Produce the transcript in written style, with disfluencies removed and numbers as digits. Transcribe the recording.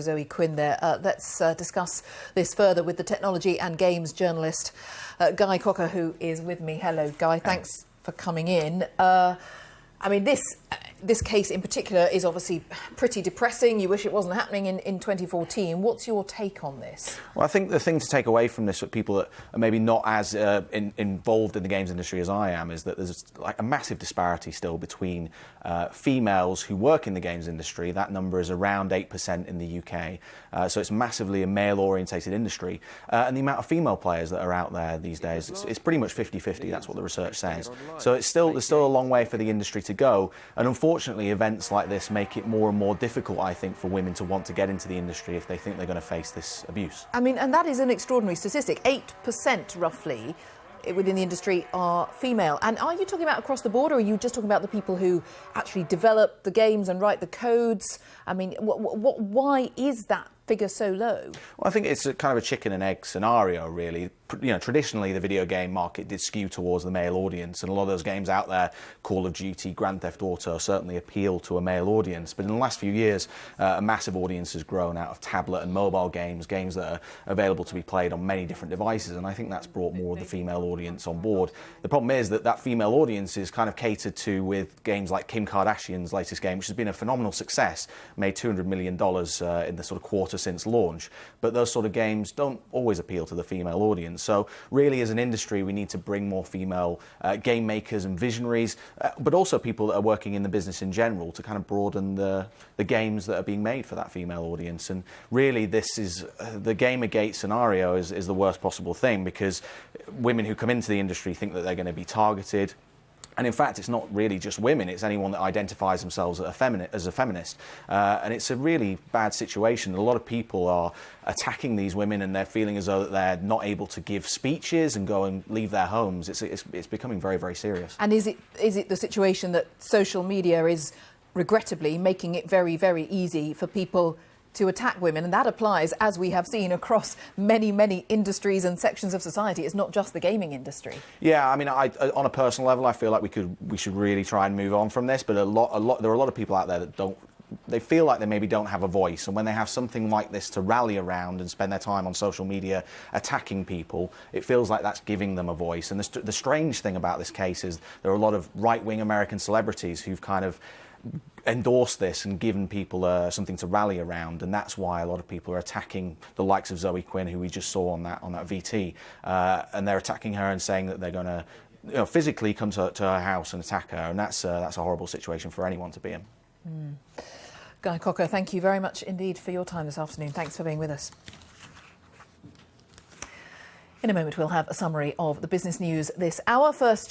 Zoe Quinn there. Let's discuss this further with the technology and games journalist Guy Cocker, who is with me. Hello, Guy. Thanks for coming in. I mean, this case in particular is obviously pretty depressing. You wish it wasn't happening in 2014. What's your take on this? Well, I think the thing to take away from this for people that are maybe not as involved in the games industry as I am is that there's like a massive disparity still between females who work in the games industry. That number is around 8% in the UK. So it's massively a male-orientated industry. And the amount of female players that are out there these days, it's pretty much 50-50. That's what the research says. So there's still a long way for the industry to go. And unfortunately, events like this make it more and more difficult, I think, for women to want to get into the industry if they think they're going to face this abuse. I mean, and that is an extraordinary statistic. 8% roughly within the industry are female. And are you talking about across the board, or are you just talking about the people who actually develop the games and write the codes? I mean, why is that figure so low? Well, I think it's a kind of a chicken and egg scenario, really. You know, traditionally the video game market did skew towards the male audience, and a lot of those games out there, Call of Duty, Grand Theft Auto, certainly appeal to a male audience. But in the last few years, a massive audience has grown out of tablet and mobile games that are available to be played on many different devices, and I think that's brought more of the female audience on board. The problem is that female audience is kind of catered to with games like Kim Kardashian's latest game, which has been a phenomenal success, made $200 million in the sort of quarter since launch. But those sort of games don't always appeal to the female audience. So really, as an industry, we need to bring more female game makers and visionaries, but also people that are working in the business in general, to kind of broaden the games that are being made for that female audience. And really, this is the GamerGate scenario is the worst possible thing, because women who come into the industry think that they're going to be targeted. And in fact, it's not really just women, it's anyone that identifies themselves as a feminist. And it's a really bad situation. A lot of people are attacking these women, and they're feeling as though that they're not able to give speeches and go and leave their homes. It's becoming very, very serious. And is it the situation that social media is regrettably making it very, very easy for people to attack women? And that applies, as we have seen, across many, many industries and sections of society. It's not just the gaming industry. Yeah, I mean, on a personal level, I feel like we should really try and move on from this. But there are a lot of people out there that they feel like they maybe don't have a voice, and when they have something like this to rally around and spend their time on social media attacking people, it feels like that's giving them a voice. And the strange thing about this case is there are a lot of right-wing American celebrities who've kind of endorsed this and given people something to rally around, and that's why a lot of people are attacking the likes of Zoe Quinn, who we just saw on that VT, and they're attacking her and saying that they're going to physically come to her house and attack her, and that's a horrible situation for anyone to be in. Guy Cocker, thank you very much indeed for your time this afternoon. Thanks for being with us. In a moment, we'll have a summary of the business news this hour. First,